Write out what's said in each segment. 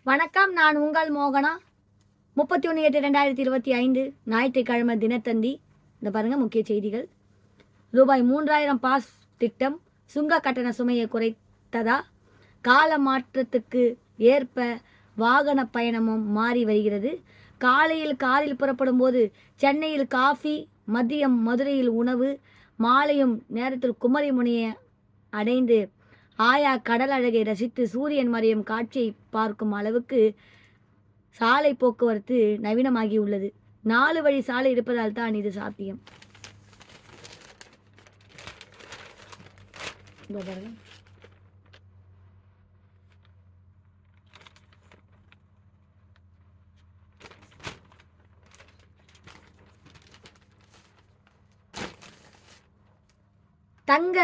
வணக்கம். நான் உங்கள் மோகனா. 31/8/2025 ஞாயிற்றுக்கிழமை தினத்தந்தி. இந்த பாருங்க முக்கிய செய்திகள். ரூபாய் 3000 பாஸ் திட்டம் சுங்க கட்டண சுமையை குறைத்ததா? கால மாற்றத்துக்கு ஏற்ப வாகன பயணமும் மாறி வருகிறது. காலையில் காரில் புறப்படும் போது சென்னையில் காஃபி, மதியம் மதுரையில் உணவு, மாலையும் நேரத்தில் குமரி முனையை அடைந்து ஆயா கடல் அழகை ரசித்து சூரியன் மறையும் காட்சியை பார்க்கும் அளவுக்கு சாலை போக்குவரத்து நவீனமாகி உள்ளது. 4 வழி சாலை இருப்பதால் தான் இது சாத்தியம். தங்க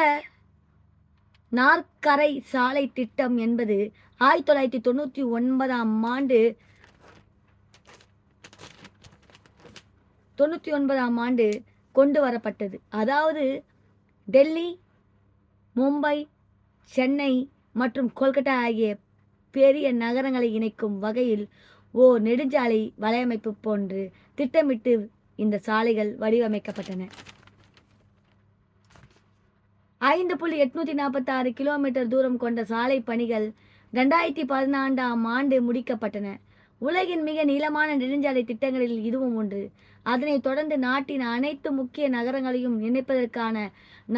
நாற்கரை சாலை திட்டம் என்பது 1999ஆம் ஆண்டு கொண்டு வரப்பட்டது. அதாவது டெல்லி, மும்பை, சென்னை மற்றும் கொல்கட்டா ஆகிய பெரிய நகரங்களை இணைக்கும் வகையில் ஓர் நெடுஞ்சாலை வலையமைப்பு போன்று திட்டமிட்டு இந்த சாலைகள் வடிவமைக்கப்பட்டன. 5.846 கிலோமீட்டர் தூரம் கொண்ட சாலை பணிகள் 2014ஆம் ஆண்டு முடிக்கப்பட்டன. உலகின் மிக நீளமான நெடுஞ்சாலை திட்டங்களில் இதுவும் ஒன்று. அதனைத் தொடர்ந்து நாட்டின் அனைத்து முக்கிய நகரங்களையும் இணைப்பதற்கான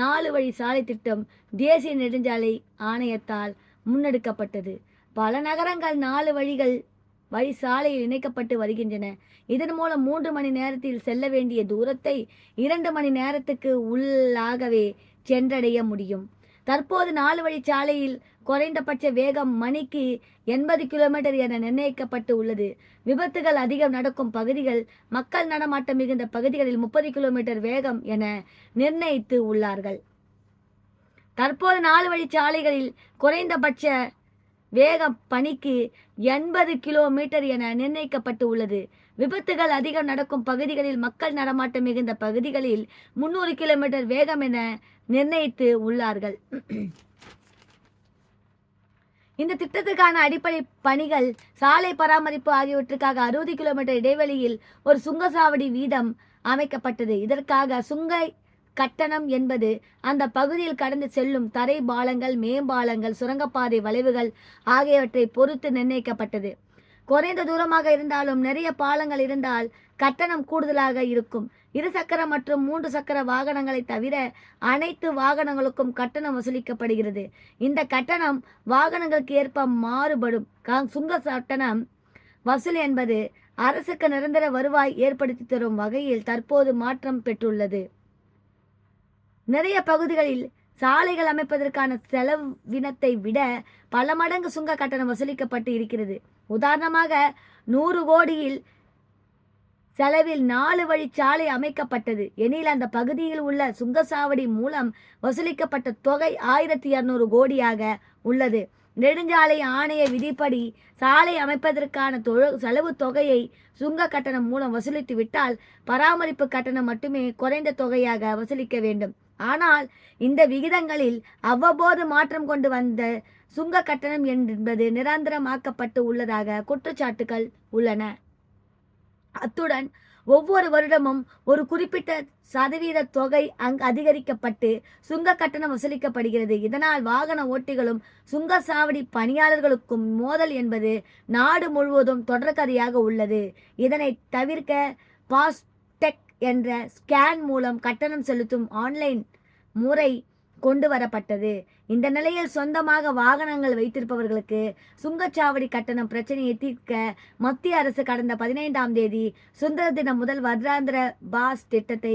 4 வழி சாலை திட்டம் தேசிய நெடுஞ்சாலை ஆணையத்தால் முன்னெடுக்கப்பட்டது. பல நகரங்கள் 4 வழி சாலையில் இணைக்கப்பட்டு வருகின்றன. இதன் மூலம் 3 மணி நேரத்தில் செல்ல வேண்டிய தூரத்தை 2 மணி நேரத்துக்கு உள்ளாகவே சென்றடைய முடியும். தற்போது 4 வழி சாலையில் குறைந்தபட்ச வேகம் மணிக்கு 80 கிலோமீட்டர் என நிர்ணயிக்கப்பட்டு உள்ளது. விபத்துகள் அதிகம் நடக்கும் பகுதிகள், மக்கள் நடமாட்டம் மிகுந்த பகுதிகளில் 30 கிலோமீட்டர் வேகம் என நிர்ணயித்து உள்ளார்கள். தற்போது 4 வழி சாலைகளில் குறைந்தபட்ச வேகம் பணிக்கு 80 கிலோமீட்டர் என நிர்ணயிக்கப்பட்டு உள்ளது. விபத்துகள் அதிகம் நடக்கும் பகுதிகளில், மக்கள் நடமாட்டம் மிகுந்த பகுதிகளில் 300 கிலோமீட்டர் வேகம் என நிர்ணயித்து உள்ளார்கள். இந்த திட்டத்திற்கான அடிப்படை பணிகள் சாலை பராமரிப்பு ஆகியவற்றுக்காக 60 கிலோமீட்டர் இடைவெளியில் ஒரு சுங்கசாவடி வீதம் அமைக்கப்பட்டது. இதற்காக சுங்க கட்டணம் என்பது அந்த பகுதியில் கடந்து செல்லும் தரை பாலங்கள், மேம்பாலங்கள், சுரங்கப்பாதை வளைவுகள் ஆகியவற்றை பொறுத்து நிர்ணயிக்கப்பட்டது. குறைந்த தூரமாக இருந்தாலும் நிறைய பாலங்கள் இருந்தால் கட்டணம் கூடுதலாக இருக்கும். 2 சக்கர மற்றும் 3 சக்கர வாகனங்களை தவிர அனைத்து வாகனங்களுக்கும் கட்டணம் வசூலிக்கப்படுகிறது. இந்த கட்டணம் வாகனங்களுக்கு ஏற்ப மாறுபடும். சுங்க கட்டணம் வசூல் என்பது அரசுக்கு நிரந்தர வருவாய் ஏற்படுத்தி தரும் வகையில் தற்போது மாற்றம் பெற்றுள்ளது. நிறைய பகுதிகளில் சாலைகள் அமைப்பதற்கான செலவினத்தை விட பல மடங்கு சுங்க கட்டணம் வசூலிக்கப்பட்டு இருக்கிறது. உதாரணமாக 100 கோடியில் செலவில் 4 வழி சாலை அமைக்கப்பட்டது எனில் அந்த பகுதியில் உள்ள சுங்கசாவடி மூலம் வசூலிக்கப்பட்ட தொகை 1200 கோடியாக உள்ளது. நெடுஞ்சாலை ஆணைய விதிப்படி சாலை அமைப்பதற்கான செலவு தொகையை சுங்க கட்டணம் மூலம் வசூலித்து விட்டால் பராமரிப்பு கட்டணம் மட்டுமே குறைந்த தொகையாக வசூலிக்க வேண்டும். ஆனால் இந்த விகிதங்களில் அவ்வப்போது மாற்றம் கொண்டு வந்த சுங்க கட்டணம் என்பது நிரந்தரமாக்கப்பட்டு உள்ளதாக குற்றச்சாட்டுகள் உள்ளன. அத்துடன் ஒவ்வொரு வருடமும் ஒரு குறிப்பிட்ட சதவீத தொகை அதிகரிக்கப்பட்டு சுங்க கட்டணம் வசூலிக்கப்படுகிறது. இதனால் வாகன ஓட்டிகளும் சுங்கசாவடி பணியாளர்களுக்கும் மோதல் என்பது நாடு முழுவதும் தொடர்கதையாக உள்ளது. இதனை தவிர்க்க பாஸ்டெக் என்ற ஸ்கேன் மூலம் கட்டணம் செலுத்தும் ஆன்லைன் முறை கொண்டு வரப்பட்டது. இந்த நிலையில் சொந்தமாக வாகனங்கள் வைத்திருப்பவர்களுக்கு சுங்கச்சாவடி கட்டணம் பிரச்சனையை தீர்க்க மத்திய அரசு கடந்த 15ஆம் தேதி சுதந்திர தினம் முதல் வருடாந்திர பாஸ் திட்டத்தை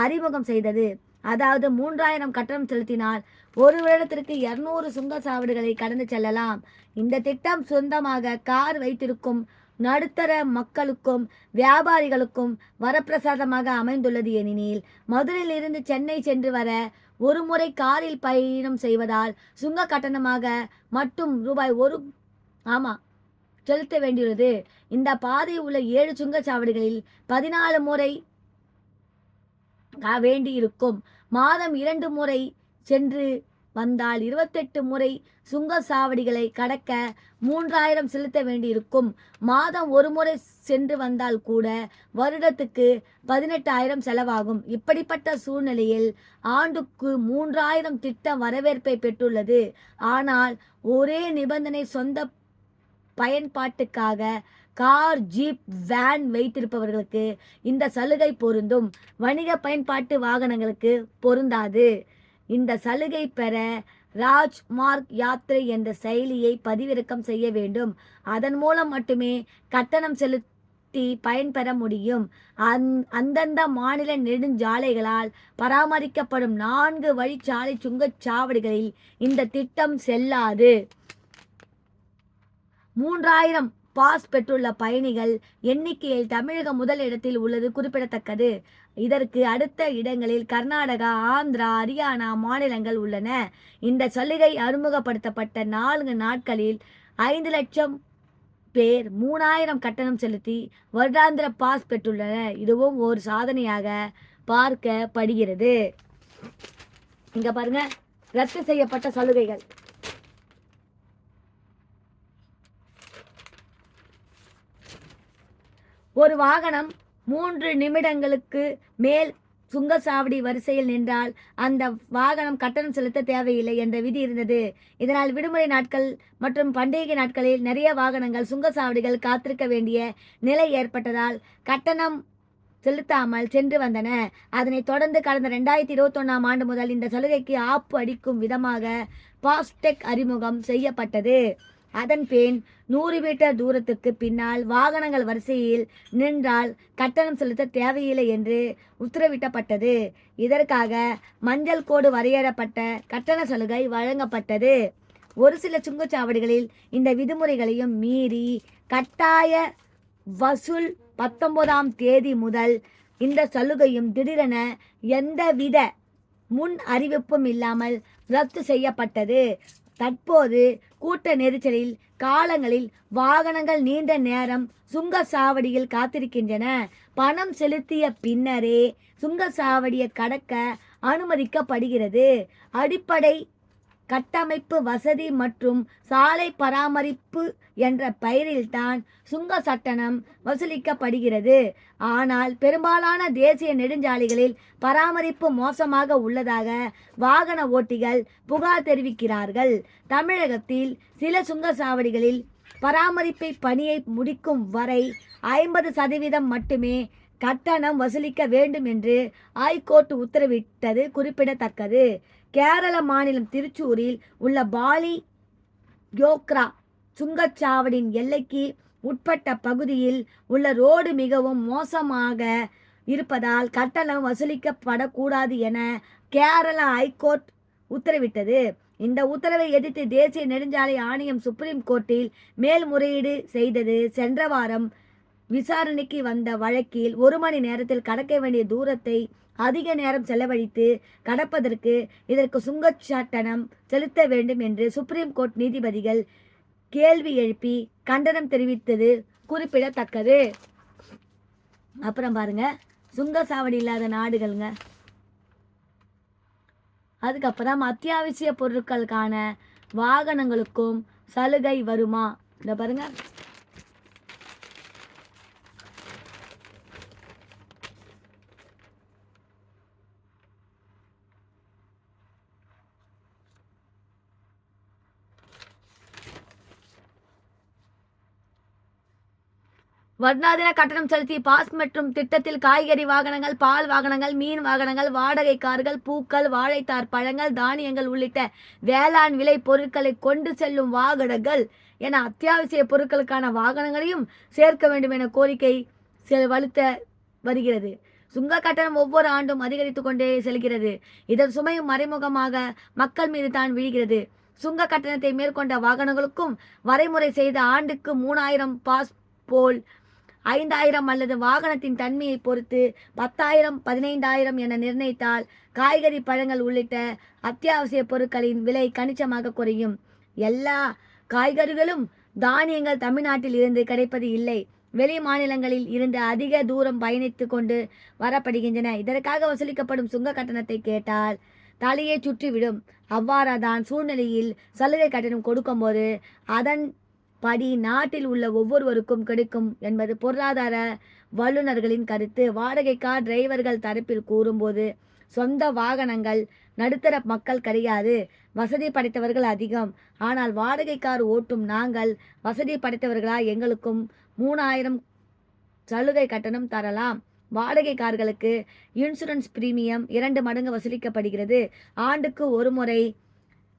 அறிமுகம் செய்தது. அதாவது 3000 கட்டணம் செலுத்தினால் ஒரு வருடத்திற்கு 200 சுங்கச்சாவடிகளை கடந்து செல்லலாம். இந்த திட்டம் சொந்தமாக கார் வைத்திருக்கும் நடுத்தர மக்களுக்கும் வியாபாரிகளுக்கும் வரப்பிரசாதமாக அமைந்துள்ளது. எனினும் மதுரையில் இருந்து சென்னை சென்று வர ஒரு முறை காரில் பயணம் செய்வதால் சுங்க கட்டணமாக மட்டும் ரூபாய் 1 செலுத்த வேண்டியுள்ளது. இந்த பாதை உள்ள 7 சுங்கச்சாவடிகளில் 14 முறை வேண்டியிருக்கும். மாதம் 2 முறை சென்று வந்தால் 28 முறை சுங்க சாவடிகளை கடக்க 3000 செலுத்த வேண்டியிருக்கும். மாதம் ஒரு முறை சென்று வந்தால் கூட வருடத்துக்கு 18,000 செலவாகும். இப்படிப்பட்ட சூழ்நிலையில் ஆண்டுக்கு 3000 திட்டம் வரவேற்பை பெற்றுள்ளது. ஆனால் ஒரே நிபந்தனை, சொந்த பயன்பாட்டுக்காக கார், ஜீப், வேன் வைத்திருப்பவர்களுக்கு இந்த சலுகை பொருந்தும். வணிக பயன்பாட்டு வாகனங்களுக்கு பொருந்தாது. இந்த சலுகை பெற ராஜ்மார்க் யாத்திரை என்ற செயலியை பதிவிறக்கம் செய்ய வேண்டும். அதன் மூலம் மட்டுமே கட்டணம் செலுத்தி பயன்பெற முடியும். அந்தந்த மாநில நெடுஞ்சாலைகளால் பராமரிக்கப்படும் 4 வழிச்சாலை சுங்கச்சாவடிகளில் இந்த திட்டம் செல்லாது. 3000 பாஸ் பெற்றுள்ள பயணிகள் எண்ணிக்கையில் தமிழகம் முதல் இடத்தில் உள்ளது குறிப்பிடத்தக்கது. இதற்கு அடுத்த இடங்களில் கர்நாடகா, ஆந்திரா, ஹரியானா மாநிலங்கள் உள்ளன. இந்த சலுகை அறிமுகப்படுத்தப்பட்ட 4 நாட்களில் 5 லட்சம் பேர் 3000 கட்டணம் செலுத்தி வருடாந்திர பாஸ் பெற்றுள்ளனர். இதுவும் ஒரு சாதனையாக பார்க்கப்படுகிறது. இங்க பாருங்க, ரத்து செய்யப்பட்ட சலுகைகள். ஒரு வாகனம் 3 நிமிடங்களுக்கு மேல் சுங்கச்சாவடி வரிசையில் நின்றால் அந்த வாகனம் கட்டணம் செலுத்த தேவையில்லை என்ற விதி இருந்தது. இதனால் விடுமுறை நாட்கள் மற்றும் பண்டிகை நாட்களில் நிறைய வாகனங்கள் சுங்கச்சாவடிகள் காத்திருக்க வேண்டிய நிலை ஏற்பட்டதால் கட்டணம் செலுத்தாமல் சென்று வந்தன. அதனைத் தொடர்ந்து கடந்த 2021ஆம் ஆண்டு முதல் இந்த சலுகைக்கு ஆப்பு அடிக்கும் விதமாக பாஸ்டெக் அறிமுகம் செய்யப்பட்டது. அதன் பின் 100 மீட்டர் தூரத்துக்கு பின்னால் வாகனங்கள் வரிசையில் நின்றால் கட்டணம் செலுத்த தேவையில்லை என்று உத்தரவிட்டப்பட்டது. இதற்காக மஞ்சள் கோடு வரையப்பட்ட கட்டண சலுகை வழங்கப்பட்டது. ஒரு சில சுங்கச்சாவடிகளில் இந்த விதிமுறைகளையும் மீறி கட்டாய வசூல் 19ஆம் தேதி முதல் இந்த சலுகையும் திடீரென எந்தவித முன் அறிவிப்பும் இல்லாமல் ரத்து செய்யப்பட்டது. தற்போது கூட்ட நெரிசலில் காலங்களில் வாகனங்கள் நீண்ட நேரம் சுங்கச்சாவடியில் காத்திருக்கின்றன. பணம் செலுத்திய பின்னரே சுங்கச்சாவடியை கடக்க அனுமதிக்கப்படுகிறது. அடிப்படை கட்டமைப்பு வசதி மற்றும் சாலை பராமரிப்பு என்ற பெயரில்தான் சுங்க கட்டணம் வசூலிக்கப்படுகிறது. ஆனால் பெரும்பாலான தேசிய நெடுஞ்சாலைகளில் பராமரிப்பு மோசமாக உள்ளதாக வாகன ஓட்டிகள் புகார் தெரிவிக்கிறார்கள். தமிழகத்தில் சில சுங்கச்சாவடிகளில் பராமரிப்பை பணியை முடிக்கும் வரை 50% மட்டுமே கட்டணம் வசூலிக்க வேண்டும் என்று ஐகோர்ட் உத்தரவிட்டது குறிப்பிடத்தக்கது. கேரள மாநிலம் திருச்சூரில் உள்ள பாலி யோக்ரா சுங்கச்சாவடியின் எல்லைக்கு உட்பட்ட பகுதியில் உள்ள ரோடு மிகவும் மோசமாக இருப்பதால் கட்டணம் வசூலிக்கப்படக்கூடாது என கேரள ஐகோர்ட் உத்தரவிட்டது. இந்த உத்தரவை எதிர்த்து தேசிய நெடுஞ்சாலை ஆணையம் சுப்ரீம் கோர்ட்டில் மேல்முறையீடு செய்தது. சென்ற வாரம் விசாரணைக்கு வந்த வழக்கில் 1 மணி நேரத்தில் கடக்க வேண்டிய தூரத்தை அதிக நேரம் செலவழித்து கடப்பதற்கு இதற்கு சுங்கச் கட்டணம் செலுத்த வேண்டும் என்று சுப்ரீம் கோர்ட் நீதிபதிகள் கேள்வி எழுப்பி கண்டனம் தெரிவித்தது குறிப்பிடத்தக்கது. அப்புறம் பாருங்க, சுங்கச்சாவடி இல்லாத நாடுகள்ங்க. அதுக்கப்புறம் அத்தியாவசிய பொருட்களுக்கான வாகனங்களுக்கும் சலுகை வருமா? இந்த பாருங்க, வருடாந்திர கட்டணம் செலுத்தி பாஸ் மற்றும் திட்டத்தில் காய்கறி வாகனங்கள், பால் வாகனங்கள், மீன் வாகனங்கள், வாடகை கார்கள், பூக்கள், வாழைத்தார் பழங்கள், தானியங்கள் உள்ளிட்ட வேளாண் விலை பொருட்களை கொண்டு செல்லும் வாகனங்கள் என அத்தியாவசிய பொருட்களுக்கான வாகனங்களையும் சேர்க்க வேண்டும் என கோரிக்கை வலுத்த வருகிறது. சுங்க கட்டணம் ஒவ்வொரு ஆண்டும் அதிகரித்து கொண்டே செல்கிறது. இதன் சுமையும் மறைமுகமாக மக்கள் மீது தான் விழுகிறது. சுங்க கட்டணத்தை மேற்கொண்ட வாகனங்களுக்கும் வரைமுறை செய்த ஆண்டுக்கு 3000 பாஸ் போல் 5000 அல்லது வாகனத்தின் தன்மையை பொறுத்து 10,000, 15,000 என நிர்ணயித்தால் காய்கறி, பழங்கள் உள்ளிட்ட அத்தியாவசிய பொருட்களின் விலை கணிசமாக குறையும். எல்லா காய்கறிகளும் தானியங்கள் தமிழ்நாட்டில் இருந்து கிடைப்பது இல்லை. வெளி மாநிலங்களில் இருந்து அதிக தூரம் பயணித்து கொண்டு வரப்படுகின்றன. இதற்காக வசூலிக்கப்படும் சுங்க கட்டணத்தை கேட்டால் தலையை சுற்றிவிடும். அவ்வாறாதான் சூழ்நிலையில் சலுகை கட்டணம் கொடுக்கும்போது அதன் படி நாட்டில் உள்ள ஒவ்வொருவருக்கும் கிடைக்கும் என்பது பொருளாதார வல்லுநர்களின் கருத்து. வாடகை கார் டிரைவர்கள் தரப்பில் கூறும்போது சொந்த வாகனங்கள் நடுத்தர மக்கள் கிடையாது, வசதி படைத்தவர்கள் அதிகம். ஆனால் வாடகை கார் ஓட்டும் நாங்கள் வசதி படைத்தவர்களா, எங்களுக்கும் 3000 சலுகை கட்டணம் தரலாம். வாடகை கார்களுக்கு இன்சூரன்ஸ் பிரீமியம் 2 மடங்கு வசூலிக்கப்படுகிறது. ஆண்டுக்கு ஒரு முறை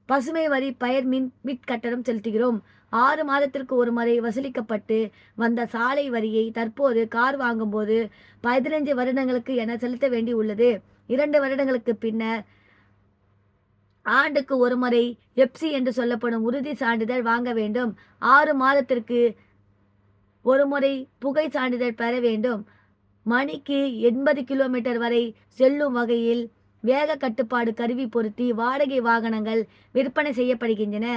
பசுமை வரி பயிர் மிட் கட்டணம் செலுத்துகிறோம். 6 மாதத்திற்கு ஒரு முறை வசூலிக்கப்பட்டு வந்த சாலை வரியை தற்போது கார் வாங்கும்போது 15 வருடங்களுக்கு என செலுத்த வேண்டி உள்ளது. 2 வருடங்களுக்கு பின்னர் ஆண்டுக்கு ஒரு முறை எப்சி என்று சொல்லப்படும் உறுதி சான்றிதழ் வாங்க வேண்டும். 6 மாதத்திற்கு ஒரு முறை புகை சான்றிதழ் பெற வேண்டும். மணிக்கு 80 கிலோமீட்டர் வரை செல்லும் வகையில் வேக கட்டுப்பாடு கருவி பொருத்தி வாடகை வாகனங்கள் விற்பனை செய்யப்படுகின்றன.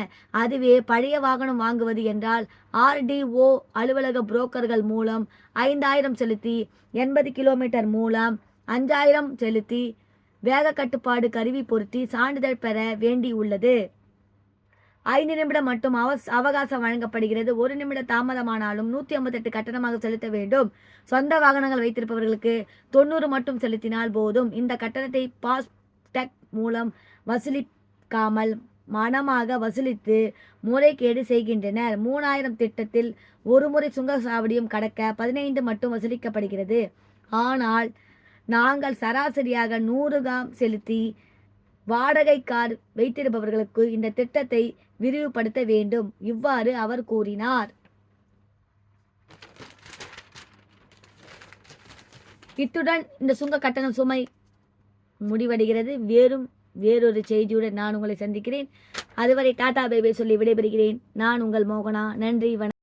அதுவே பழைய வாகனம் வாங்குவது என்றால் RDO அலுவலக புரோக்கர்கள் மூலம் 5000 செலுத்தி, 80 கிலோமீட்டர் மூலம் 5000 செலுத்தி வேக கட்டுப்பாடு கருவி பொருத்தி சான்றிதழ் பெற வேண்டியுள்ளது. 5 நிமிடம் மட்டும் அவகாசம் வழங்கப்படுகிறது. 1 நிமிட தாமதமானாலும் 158 கட்டணமாக செலுத்த வேண்டும். சொந்த வாகனங்கள் வைத்திருப்பவர்களுக்கு 90 மட்டும் செலுத்தினால் போதும். இந்த கட்டணத்தை பாஸ்டேக் மூலம் வசூலிக்காமல் மனமாக வசூலித்து முறைகேடு செய்கின்றனர். 3000 திட்டத்தில் ஒரு முறை சுங்கச்சாவடியும் கடக்க 15 மட்டும் வசூலிக்கப்படுகிறது. ஆனால் நாங்கள் சராசரியாக 100 காம் செலுத்தி வாடகை கார் வைத்திருப்பவர்களுக்கு இந்த திட்டத்தை விரிவுபடுத்த வேண்டும். இவ்வாறு அவர் கூறினார். இத்துடன் இந்த சுங்க கட்டண சுமை முடிவடைகிறது. வேறொரு செய்தியுடன் நான் உங்களை சந்திக்கிறேன். அதுவரை டாடா பை பை சொல்லி விடைபெறுகிறேன். நான் உங்கள் மோகனா. நன்றி, வணக்கம்.